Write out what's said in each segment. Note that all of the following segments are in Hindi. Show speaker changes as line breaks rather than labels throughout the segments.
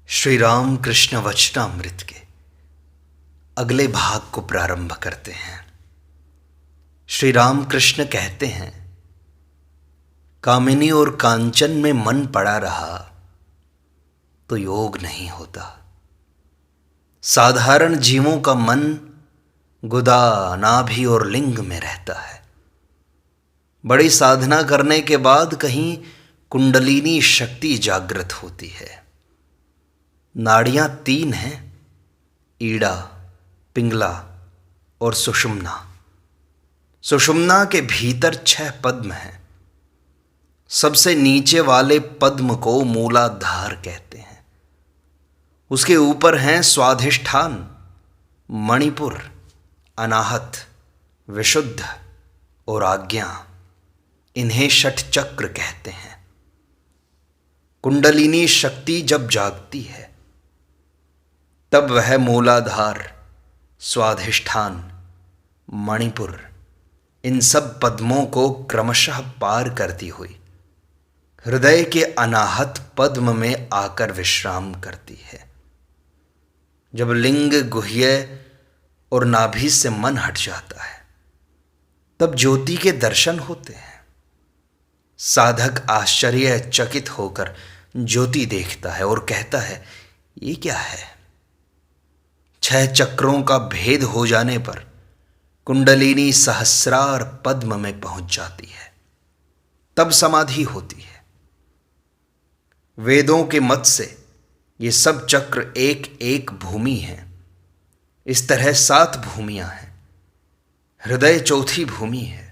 श्री राम कृष्ण वचनामृत के अगले भाग को प्रारंभ करते हैं। श्री राम कृष्ण कहते हैं, कामिनी और कांचन में मन पड़ा रहा तो योग नहीं होता। साधारण जीवों का मन गुदा, नाभि और लिंग में रहता है। बड़ी साधना करने के बाद कहीं कुंडलिनी शक्ति जागृत होती है। नाड़ियां 3 हैं, ईड़ा, पिंगला और सुषुम्ना। सुषुम्ना के भीतर 6 पद्म हैं। सबसे नीचे वाले पद्म को मूलाधार कहते हैं। उसके ऊपर हैं स्वाधिष्ठान, मणिपुर, अनाहत, विशुद्ध और आज्ञा। इन्हें षट चक्र कहते हैं। कुंडलिनी शक्ति जब जागती है तब वह मूलाधार, स्वाधिष्ठान, मणिपुर इन सब पद्मों को क्रमशः पार करती हुई हृदय के अनाहत पद्म में आकर विश्राम करती है। जब लिंग, गुह्य और नाभि से मन हट जाता है तब ज्योति के दर्शन होते हैं। साधक आश्चर्यचकित होकर ज्योति देखता है और कहता है, ये क्या है? 6 चक्रों का भेद हो जाने पर कुंडलिनी सहस्रार पद्म में पहुंच जाती है। तब समाधि होती है। वेदों के मत से ये सब चक्र एक एक भूमि है। इस तरह 7 भूमियां हैं। हृदय चौथी भूमि है।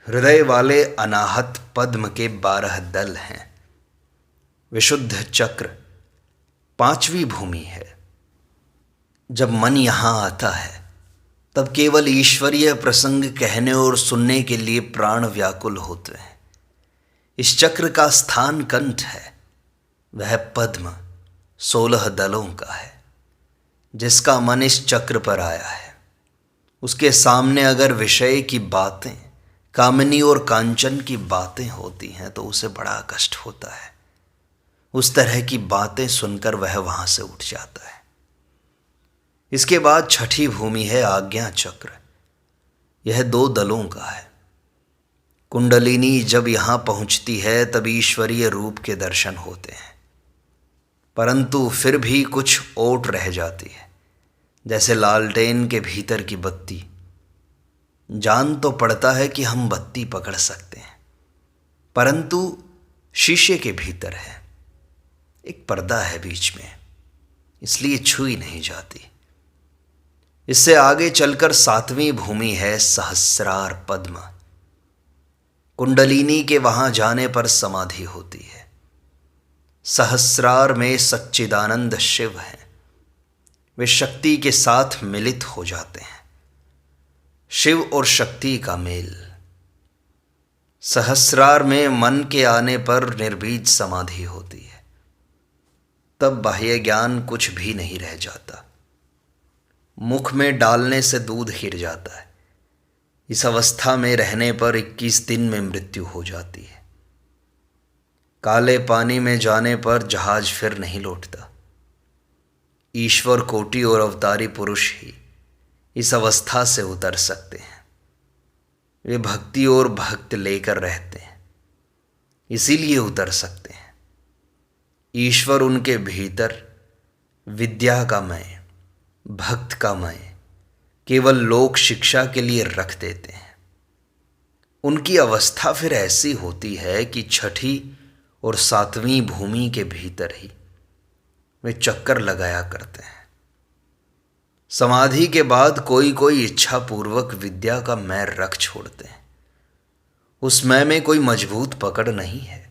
हृदय वाले अनाहत पद्म के 12 दल हैं। विशुद्ध चक्र 5वीं भूमि है। जब मन यहां आता है तब केवल ईश्वरीय प्रसंग कहने और सुनने के लिए प्राण व्याकुल होते हैं। इस चक्र का स्थान कंठ है। वह पद्म 16 दलों का है। जिसका मन इस चक्र पर आया है उसके सामने अगर विषय की बातें, कामिनी और कांचन की बातें होती हैं तो उसे बड़ा कष्ट होता है। उस तरह की बातें सुनकर वह वहां से उठ जाता है। इसके बाद 6ठी भूमि है आज्ञा चक्र। यह 2 दलों का है। कुंडलिनी जब यहां पहुंचती है तब ईश्वरीय रूप के दर्शन होते हैं, परंतु फिर भी कुछ ओट रह जाती है। जैसे लालटेन के भीतर की बत्ती। जान तो पड़ता है कि हम बत्ती पकड़ सकते हैं, परंतु शीशे के भीतर है, एक पर्दा है बीच में, इसलिए छुई नहीं जाती। इससे आगे चलकर 7वीं भूमि है सहस्रार पद्म। कुंडलिनी के वहां जाने पर समाधि होती है। सहस्रार में सच्चिदानंद शिव हैं। वे शक्ति के साथ मिलित हो जाते हैं। शिव और शक्ति का मेल। सहस्रार में मन के आने पर निर्बीज समाधि होती है। तब बाह्य ज्ञान कुछ भी नहीं रह जाता। मुख में डालने से दूध गिर जाता है। इस अवस्था में रहने पर 21 दिन में मृत्यु हो जाती है। काले पानी में जाने पर जहाज फिर नहीं लौटता। ईश्वर कोटि और अवतारी पुरुष ही इस अवस्था से उतर सकते हैं। वे भक्ति और भक्त लेकर रहते हैं, इसीलिए उतर सकते हैं। ईश्वर उनके भीतर विद्या का मय, भक्त का मय केवल लोक शिक्षा के लिए रख देते हैं। उनकी अवस्था फिर ऐसी होती है कि 6ठी और 7वीं भूमि के भीतर ही वे चक्कर लगाया करते हैं। समाधि के बाद कोई कोई इच्छा पूर्वक विद्या का मैं रख छोड़ते हैं। उस मैं में कोई मजबूत पकड़ नहीं है।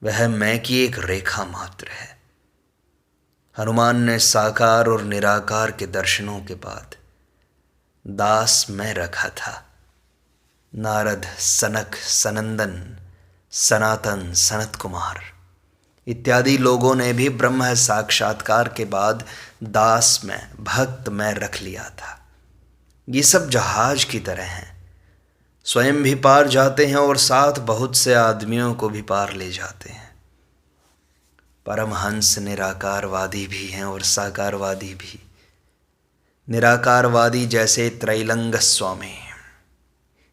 वह मैं की एक रेखा मात्र है। हनुमान ने साकार और निराकार के दर्शनों के बाद दास मैं रखा था। नारद, सनक, सनंदन, सनातन, सनत कुमार इत्यादि लोगों ने भी ब्रह्म साक्षात्कार के बाद दास में, भक्त में रख लिया था। ये सब जहाज की तरह हैं। स्वयं भी पार जाते हैं और साथ बहुत से आदमियों को भी पार ले जाते हैं। परमहंस निराकारवादी भी हैं और साकारवादी भी। निराकारवादी जैसे त्रैलंग स्वामी,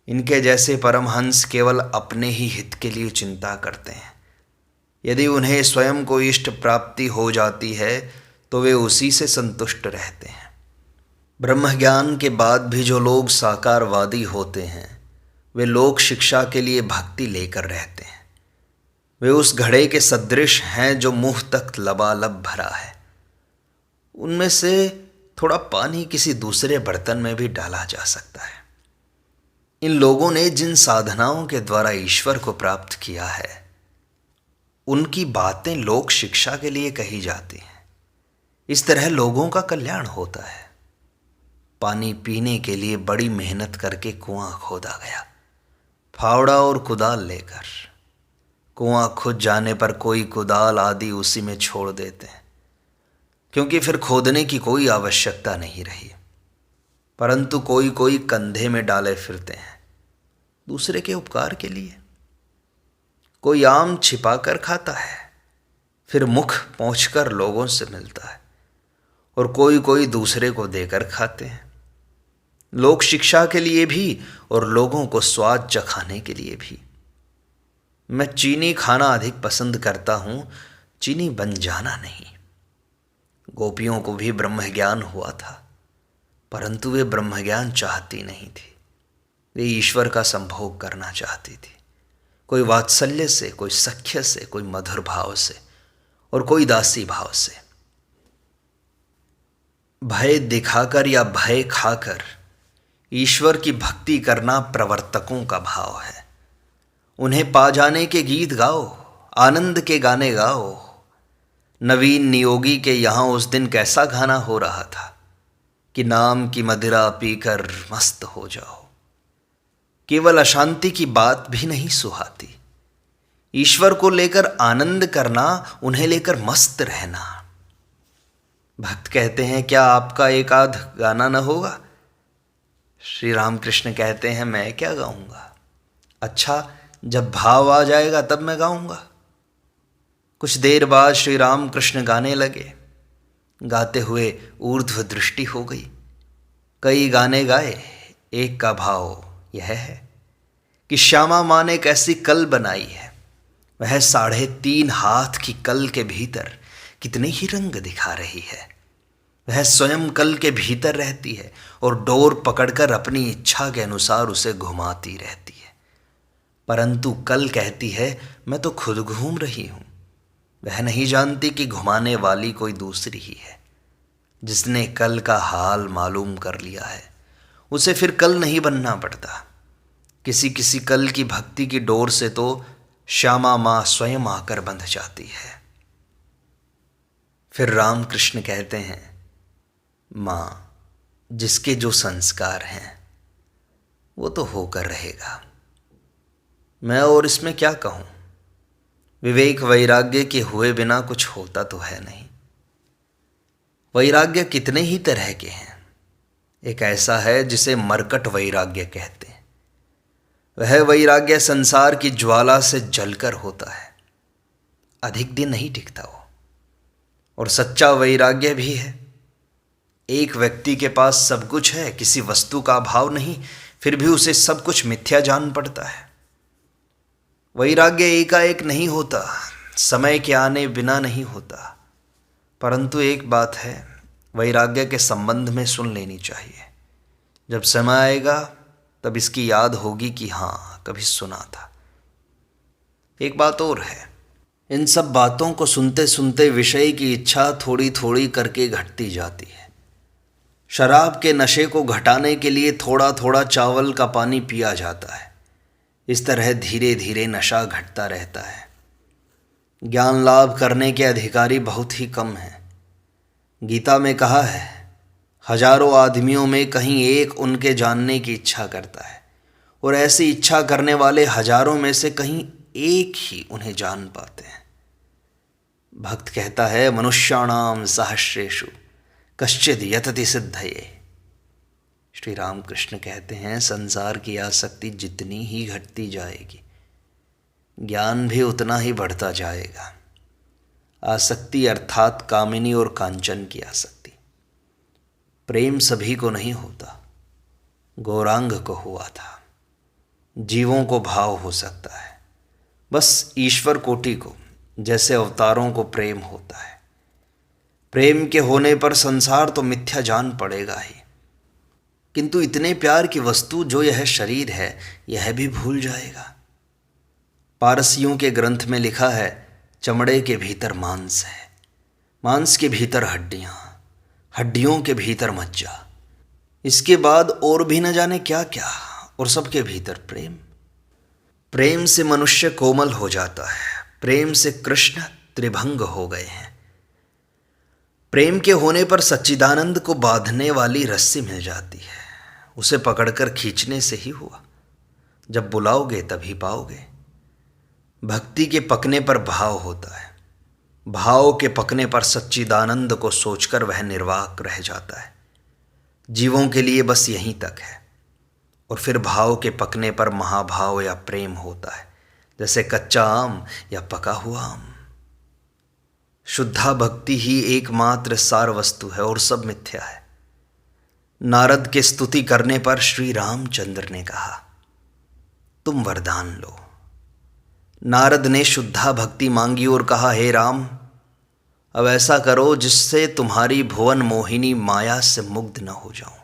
इनके जैसे परमहंस केवल अपने ही हित के लिए चिंता करते हैं। यदि उन्हें स्वयं को इष्ट प्राप्ति हो जाती है तो वे उसी से संतुष्ट रहते हैं। ब्रह्म ज्ञान के बाद भी जो लोग साकारवादी होते हैं वे लोक शिक्षा के लिए भक्ति लेकर रहते हैं। वे उस घड़े के सदृश हैं जो मुंह तक लबालब भरा है। उनमें से थोड़ा पानी किसी दूसरे बर्तन में भी डाला जा सकता है। इन लोगों ने जिन साधनाओं के द्वारा ईश्वर को प्राप्त किया है उनकी बातें लोक शिक्षा के लिए कही जाती हैं। इस तरह लोगों का कल्याण होता है। पानी पीने के लिए बड़ी मेहनत करके कुआं खोदा गया, फावड़ा और कुदाल लेकर। कुआं खुद जाने पर कोई कुदाल आदि उसी में छोड़ देते हैं, क्योंकि फिर खोदने की कोई आवश्यकता नहीं रही। परंतु कोई कोई कंधे में डाले फिरते हैं दूसरे के उपकार के लिए। कोई आम छिपा कर खाता है, फिर मुख पहुंचकर लोगों से मिलता है, और कोई कोई दूसरे को देकर खाते हैं, लोक शिक्षा के लिए भी और लोगों को स्वाद चखाने के लिए भी। मैं चीनी खाना अधिक पसंद करता हूं, चीनी बन जाना नहीं। गोपियों को भी ब्रह्म ज्ञान हुआ था, परंतु वे ब्रह्म ज्ञान चाहती नहीं थी। वे ईश्वर का संभोग करना चाहती थी, कोई वात्सल्य से, कोई सख्य से, कोई मधुर भाव से और कोई दासी भाव से। भय दिखाकर या भय खाकर ईश्वर की भक्ति करना प्रवर्तकों का भाव है। उन्हें पा जाने के गीत गाओ, आनंद के गाने गाओ। नवीन नियोगी के यहाँ उस दिन कैसा गाना हो रहा था कि नाम की मदिरा पीकर मस्त हो जाओ। केवल अशांति की बात भी नहीं सुहाती। ईश्वर को लेकर आनंद करना, उन्हें लेकर मस्त रहना। भक्त कहते हैं क्या आपका एक आध गाना न होगा? श्री रामकृष्ण कहते हैं मैं क्या गाऊंगा? अच्छा, जब भाव आ जाएगा तब मैं गाऊंगा। कुछ देर बाद श्री रामकृष्ण गाने लगे। गाते हुए ऊर्ध्व दृष्टि हो गई। कई गाने गाए, एक का भाव यह है कि श्यामा माँ ने कैसी कल बनाई है। वह 3.5 हाथ की कल के भीतर कितने ही रंग दिखा रही है। वह स्वयं कल के भीतर रहती है और डोर पकड़कर अपनी इच्छा के अनुसार उसे घुमाती रहती है। परंतु कल कहती है मैं तो खुद घूम रही हूँ। वह नहीं जानती कि घुमाने वाली कोई दूसरी ही है। जिसने कल का हाल मालूम कर लिया है उसे फिर कल नहीं बनना पड़ता। किसी किसी कल की भक्ति की डोर से तो श्यामा माँ स्वयं आकर बंध जाती है। फिर रामकृष्ण कहते हैं माँ, जिसके जो संस्कार हैं वो तो होकर रहेगा। मैं और इसमें क्या कहूँ? विवेक वैराग्य के हुए बिना कुछ होता तो है नहीं। वैराग्य कितने ही तरह के हैं। एक ऐसा है जिसे मरकट वैराग्य कहते हैं। वह वैराग्य संसार की ज्वाला से जलकर होता है, अधिक दिन नहीं टिकता वो। और सच्चा वैराग्य भी है। एक व्यक्ति के पास सब कुछ है, किसी वस्तु का अभाव नहीं, फिर भी उसे सब कुछ मिथ्या जान पड़ता है। वैराग्य एकाएक नहीं होता, समय के आने बिना नहीं होता। परंतु एक बात है, वैराग्य के संबंध में सुन लेनी चाहिए। जब समय आएगा तब इसकी याद होगी कि हाँ, कभी सुना था। एक बात और है, इन सब बातों को सुनते सुनते विषय की इच्छा थोड़ी थोड़ी करके घटती जाती है। शराब के नशे को घटाने के लिए थोड़ा थोड़ा चावल का पानी पिया जाता है। इस तरह धीरे धीरे नशा घटता रहता है। ज्ञान लाभ करने के अधिकारी बहुत ही कम हैं। गीता में कहा है, हजारों आदमियों में कहीं एक उनके जानने की इच्छा करता है, और ऐसी इच्छा करने वाले हजारों में से कहीं एक ही उन्हें जान पाते हैं। भक्त कहता है, मनुष्याणाम सहस्रेषु कश्चिद् यतति सिद्धये। श्री रामकृष्ण कहते हैं, संसार की आसक्ति जितनी ही घटती जाएगी, ज्ञान भी उतना ही बढ़ता जाएगा। आसक्ति अर्थात कामिनी और कांचन की आसक्ति। प्रेम सभी को नहीं होता, गौरांग को हुआ था। जीवों को भाव हो सकता है, बस ईश्वर कोटि को जैसे अवतारों को प्रेम होता है। प्रेम के होने पर संसार तो मिथ्या जान पड़ेगा ही, किंतु इतने प्यार की वस्तु जो यह शरीर है यह भी भूल जाएगा। पारसियों के ग्रंथ में लिखा है, चमड़े के भीतर मांस है, मांस के भीतर हड्डियां, हड्डियों के भीतर मज्जा, इसके बाद और भी न जाने क्या क्या, और सबके भीतर प्रेम। प्रेम से मनुष्य कोमल हो जाता है, प्रेम से कृष्ण त्रिभंग हो गए हैं। प्रेम के होने पर सच्चिदानंद को बांधने वाली रस्सी मिल जाती है, उसे पकड़कर खींचने से ही हुआ। जब बुलाओगे तभी पाओगे। भक्ति के पकने पर भाव होता है, भाव के पकने पर सच्चिदानंद को सोचकर वह निर्वाक रह जाता है। जीवों के लिए बस यहीं तक है, और फिर भाव के पकने पर महाभाव या प्रेम होता है, जैसे कच्चा आम या पका हुआ आम। शुद्धा भक्ति ही एकमात्र सार वस्तु है और सब मिथ्या है। नारद के स्तुति करने पर श्री रामचंद्र ने कहा, तुम वरदान लो। नारद ने शुद्धा भक्ति मांगी और कहा, हे राम, अब ऐसा करो जिससे तुम्हारी भुवन मोहिनी माया से मुग्ध न हो जाऊं।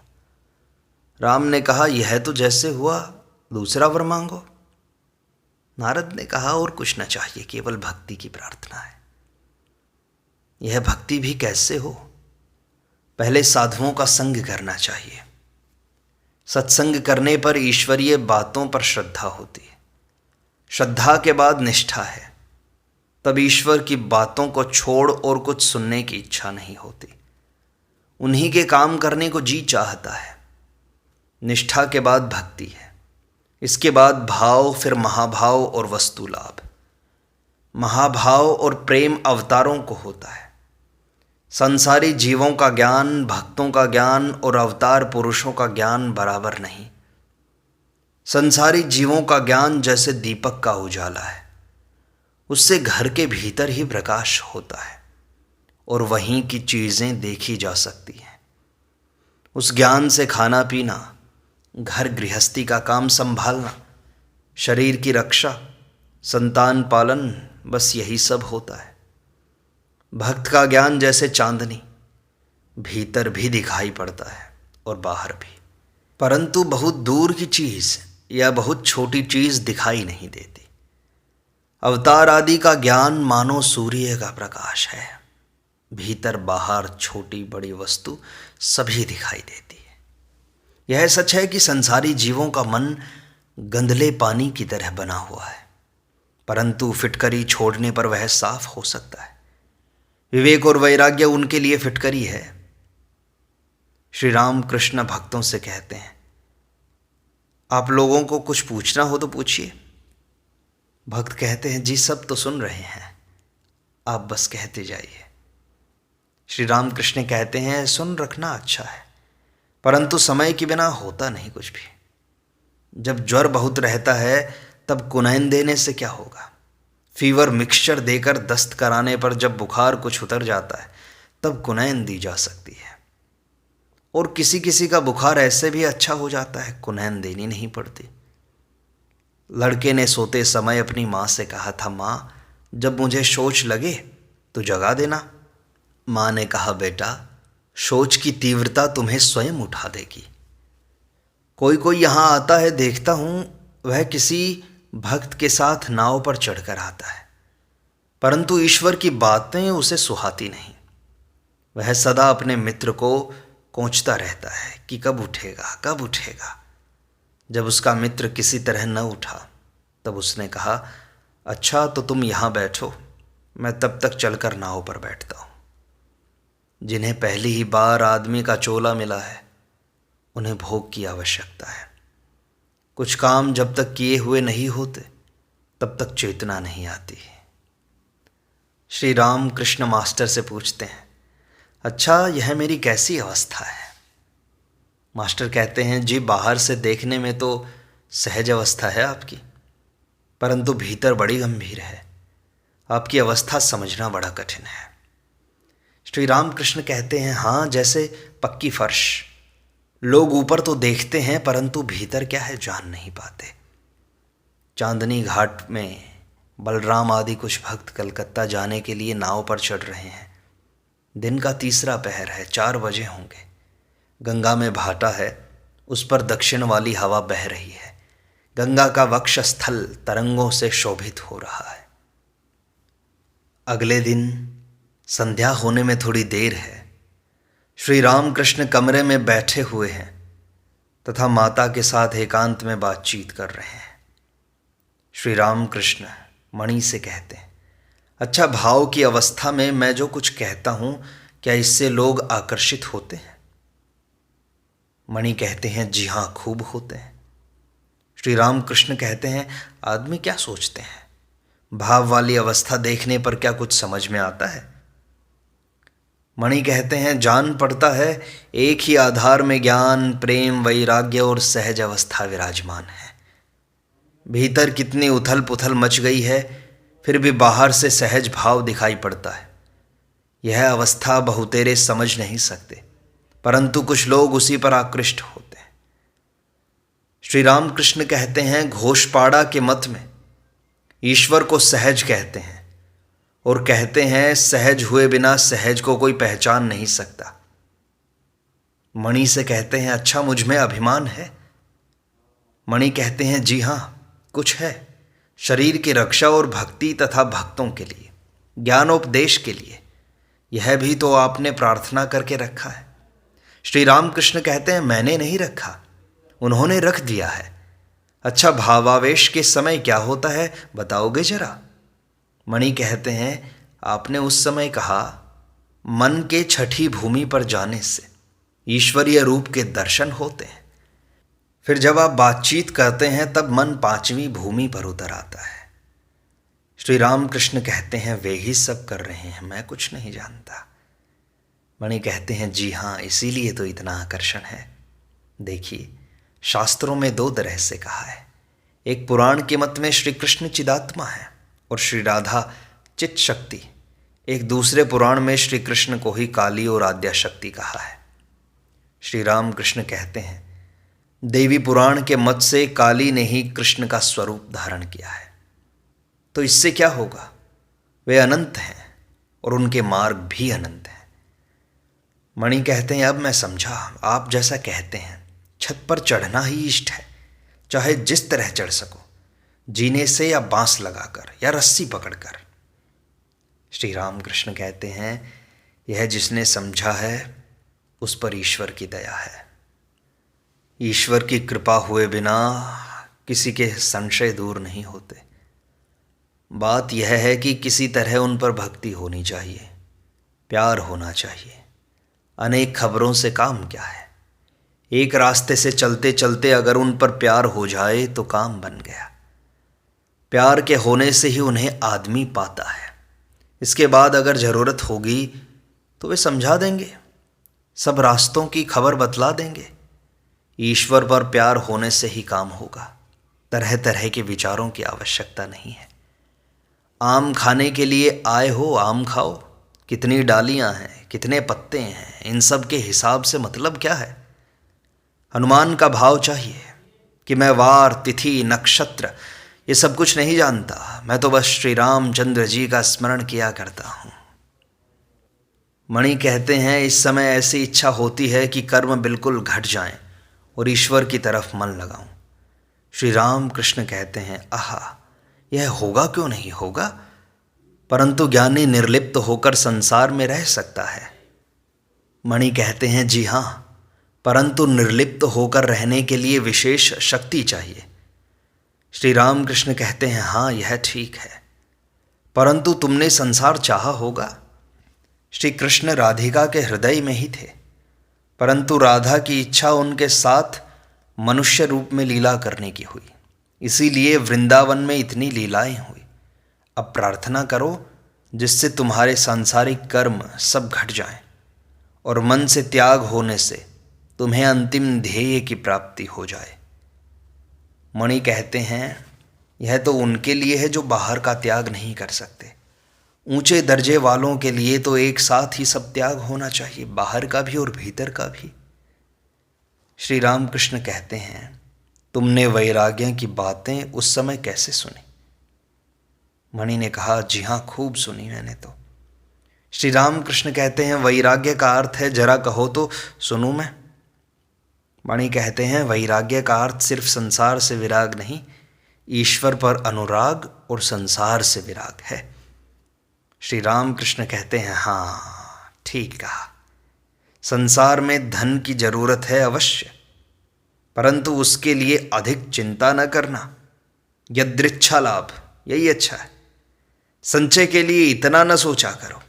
राम ने कहा, यह तो जैसे हुआ, दूसरा वर मांगो। नारद ने कहा, और कुछ न चाहिए, केवल भक्ति की प्रार्थना है। यह भक्ति भी कैसे हो? पहले साधुओं का संग करना चाहिए। सत्संग करने पर ईश्वरीय बातों पर श्रद्धा होती है, श्रद्धा के बाद निष्ठा है, तब ईश्वर की बातों को छोड़ और कुछ सुनने की इच्छा नहीं होती, उन्हीं के काम करने को जी चाहता है। निष्ठा के बाद भक्ति है, इसके बाद भाव, फिर महाभाव और वस्तु लाभ। महाभाव और प्रेम अवतारों को होता है। संसारी जीवों का ज्ञान, भक्तों का ज्ञान और अवतार पुरुषों का ज्ञान बराबर नहीं। संसारी जीवों का ज्ञान जैसे दीपक का उजाला है, उससे घर के भीतर ही प्रकाश होता है और वहीं की चीज़ें देखी जा सकती हैं। उस ज्ञान से खाना पीना, घर गृहस्थी का काम संभालना, शरीर की रक्षा, संतान पालन, बस यही सब होता है। भक्त का ज्ञान जैसे चांदनी, भीतर भी दिखाई पड़ता है और बाहर भी, परंतु बहुत दूर की चीज़ या बहुत छोटी चीज़ दिखाई नहीं देती। अवतार आदि का ज्ञान मानो सूर्य का प्रकाश है, भीतर बाहर छोटी बड़ी वस्तु सभी दिखाई देती है। यह सच है कि संसारी जीवों का मन गंदले पानी की तरह बना हुआ है, परंतु फिटकरी छोड़ने पर वह साफ हो सकता है। विवेक और वैराग्य उनके लिए फिटकरी है। श्री राम कृष्ण भक्तों से कहते हैं, आप लोगों को कुछ पूछना हो तो पूछिए। भक्त कहते हैं, जी सब तो सुन रहे हैं, आप बस कहते जाइए। श्री राम कृष्ण कहते हैं, सुन रखना अच्छा है, परंतु समय के बिना होता नहीं कुछ भी। जब ज्वर बहुत रहता है तब कुनैन देने से क्या होगा? फीवर मिक्सचर देकर दस्त कराने पर जब बुखार कुछ उतर जाता है तब कुनैन दी जा सकती है। और किसी किसी का बुखार ऐसे भी अच्छा हो जाता है, कुनैन देनी नहीं पड़ती। लड़के ने सोते समय अपनी माँ से कहा था, माँ जब मुझे शौच लगे तो जगा देना। माँ ने कहा, बेटा शौच की तीव्रता तुम्हें स्वयं उठा देगी। कोई कोई यहाँ आता है, देखता हूँ वह किसी भक्त के साथ नाव पर चढ़कर आता है, परंतु ईश्वर की बातें उसे सुहाती नहीं। वह सदा अपने मित्र को कोंचता रहता है कि कब उठेगा कब उठेगा। जब उसका मित्र किसी तरह न उठा तब उसने कहा, अच्छा तो तुम यहाँ बैठो, मैं तब तक चलकर नाव पर बैठता हूँ। जिन्हें पहली ही बार आदमी का चोला मिला है उन्हें भोग की आवश्यकता है। कुछ काम जब तक किए हुए नहीं होते तब तक चेतना नहीं आती। श्री राम कृष्ण मास्टर से पूछते हैं, अच्छा यह मेरी कैसी अवस्था है? मास्टर कहते हैं, जी बाहर से देखने में तो सहज अवस्था है आपकी, परंतु भीतर बड़ी गंभीर है। आपकी अवस्था समझना बड़ा कठिन है। श्री रामकृष्ण कहते हैं, हाँ, जैसे पक्की फर्श, लोग ऊपर तो देखते हैं परंतु भीतर क्या है जान नहीं पाते। चांदनी घाट में बलराम आदि कुछ भक्त कलकत्ता जाने के लिए नाव पर चढ़ रहे हैं। दिन का तीसरा पहर है, 4 बजे होंगे। गंगा में भाटा है, उस पर दक्षिण वाली हवा बह रही है। गंगा का वक्षस्थल तरंगों से शोभित हो रहा है। अगले दिन संध्या होने में थोड़ी देर है। श्री रामकृष्ण कमरे में बैठे हुए हैं तथा माता के साथ एकांत में बातचीत कर रहे हैं। श्री रामकृष्ण मणि से कहते हैं, अच्छा, भाव की अवस्था में मैं जो कुछ कहता हूं, क्या इससे लोग आकर्षित होते हैं? मणि कहते हैं, जी हाँ, खूब होते हैं। श्री रामकृष्ण कहते हैं, आदमी क्या सोचते हैं? भाव वाली अवस्था देखने पर क्या कुछ समझ में आता है? मणि कहते हैं, जान पड़ता है एक ही आधार में ज्ञान, प्रेम, वैराग्य और सहज अवस्था विराजमान है। भीतर कितनी उथल पुथल मच गई है, फिर भी बाहर से सहज भाव दिखाई पड़ता है। यह अवस्था बहुतेरे समझ नहीं सकते, परंतु कुछ लोग उसी पर आकृष्ट होते हैं। श्री रामकृष्ण कहते हैं, घोषपाड़ा के मत में ईश्वर को सहज कहते हैं और कहते हैं सहज हुए बिना सहज को कोई पहचान नहीं सकता। मणि से कहते हैं, अच्छा, मुझ में अभिमान है? मणि कहते हैं, जी हाँ, कुछ है। शरीर की रक्षा और भक्ति तथा भक्तों के लिए, ज्ञानोपदेश के लिए, यह भी तो आपने प्रार्थना करके रखा है। श्री रामकृष्ण कहते हैं, मैंने नहीं रखा, उन्होंने रख दिया है। अच्छा, भावावेश के समय क्या होता है बताओगे जरा? मणि कहते हैं, आपने उस समय कहा, मन के छठी भूमि पर जाने से ईश्वरीय रूप के दर्शन होते हैं। फिर जब आप बातचीत करते हैं तब मन 5वीं भूमि पर उतर आता है। श्री रामकृष्ण कहते हैं, वे ही सब कर रहे हैं, मैं कुछ नहीं जानता। मणि कहते हैं, जी हाँ, इसीलिए तो इतना आकर्षण है। देखिए, शास्त्रों में 2 तरह से कहा है। एक पुराण के मत में श्री कृष्ण चिदात्मा है और श्री राधा चित शक्ति। एक दूसरे पुराण में श्री कृष्ण को ही काली और आद्या शक्ति कहा है। श्री रामकृष्ण कहते हैं, देवी पुराण के मत से काली ने ही कृष्ण का स्वरूप धारण किया है। तो इससे क्या होगा? वे अनंत हैं और उनके मार्ग भी अनंत हैं। मणि कहते हैं, अब मैं समझा, आप जैसा कहते हैं छत पर चढ़ना ही इष्ट है, चाहे जिस तरह चढ़ सको, जीने से या बांस लगाकर या रस्सी पकड़कर। श्री रामकृष्ण कहते हैं, यह जिसने समझा है उस पर ईश्वर की दया है। ईश्वर की कृपा हुए बिना किसी के संशय दूर नहीं होते। बात यह है कि किसी तरह उन पर भक्ति होनी चाहिए, प्यार होना चाहिए। अनेक खबरों से काम क्या है? एक रास्ते से चलते चलते अगर उन पर प्यार हो जाए तो काम बन गया। प्यार के होने से ही उन्हें आदमी पाता है। इसके बाद अगर ज़रूरत होगी तो वे समझा देंगे, सब रास्तों की खबर बतला देंगे। ईश्वर पर प्यार होने से ही काम होगा। तरह तरह के विचारों की आवश्यकता नहीं है। आम खाने के लिए आए हो, आम खाओ। कितनी डालियां हैं, कितने पत्ते हैं, इन सब के हिसाब से मतलब क्या है? हनुमान का भाव चाहिए कि मैं वार, तिथि, नक्षत्र ये सब कुछ नहीं जानता, मैं तो बस श्री रामचंद्र जी का स्मरण किया करता हूँ। मणि कहते हैं, इस समय ऐसी इच्छा होती है कि कर्म बिल्कुल घट जाएं और ईश्वर की तरफ मन लगाऊं। श्री रामकृष्ण कहते हैं, आहा, यह होगा क्यों नहीं होगा, परंतु ज्ञानी निर्लिप्त होकर संसार में रह सकता है। मणि कहते हैं, जी हाँ, परंतु निर्लिप्त होकर रहने के लिए विशेष शक्ति चाहिए। श्री रामकृष्ण कहते हैं, हाँ, यह ठीक है, परंतु तुमने संसार चाहा होगा। श्री कृष्ण राधिका के हृदय में ही थे, परंतु राधा की इच्छा उनके साथ मनुष्य रूप में लीला करने की हुई, इसीलिए वृंदावन में इतनी लीलाएं हुई। अब प्रार्थना करो जिससे तुम्हारे सांसारिक कर्म सब घट जाएं और मन से त्याग होने से तुम्हें अंतिम ध्येय की प्राप्ति हो जाए। मणि कहते हैं, यह तो उनके लिए है जो बाहर का त्याग नहीं कर सकते, ऊंचे दर्जे वालों के लिए तो एक साथ ही सब त्याग होना चाहिए, बाहर का भी और भीतर का भी। श्री रामकृष्ण कहते हैं, तुमने वैराग्य की बातें उस समय कैसे सुनी? मणि ने कहा, जी हाँ, खूब सुनी मैंने तो। श्री रामकृष्ण कहते हैं, वैराग्य का अर्थ है जरा कहो तो सुनूं मैं। मणि कहते हैं, वैराग्य का अर्थ सिर्फ संसार से विराग नहीं, ईश्वर पर अनुराग और संसार से विराग है। श्री रामकृष्ण कहते हैं, हाँ ठीक कहा, संसार में धन की जरूरत है अवश्य, परंतु उसके लिए अधिक चिंता न करना, यदृच्छा लाभ, यही अच्छा है। संचय के लिए इतना न सोचा करो।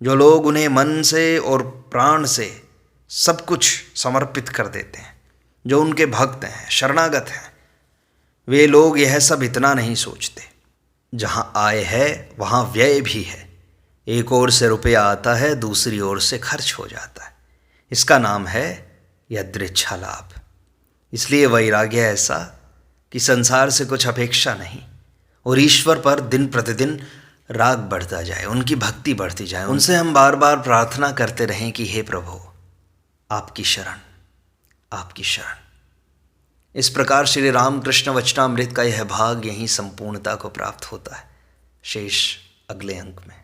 जो लोग उन्हें मन से और प्राण से सब कुछ समर्पित कर देते हैं, जो उनके भक्त हैं, शरणागत हैं, वे लोग यह सब इतना नहीं सोचते। जहाँ आय है वहाँ व्यय भी है। एक ओर से रुपया आता है, दूसरी ओर से खर्च हो जाता है। इसका नाम है यदृच्छा लाभ। इसलिए वैराग्य ऐसा कि संसार से कुछ अपेक्षा नहीं और ईश्वर पर दिन प्रतिदिन राग बढ़ता जाए, उनकी भक्ति बढ़ती जाए। उनसे हम बार बार प्रार्थना करते रहें कि हे प्रभु, आपकी शरण, आपकी शरण। इस प्रकार श्री रामकृष्ण वचनामृत का यह भाग यहीं संपूर्णता को प्राप्त होता है। शेष अगले अंक में।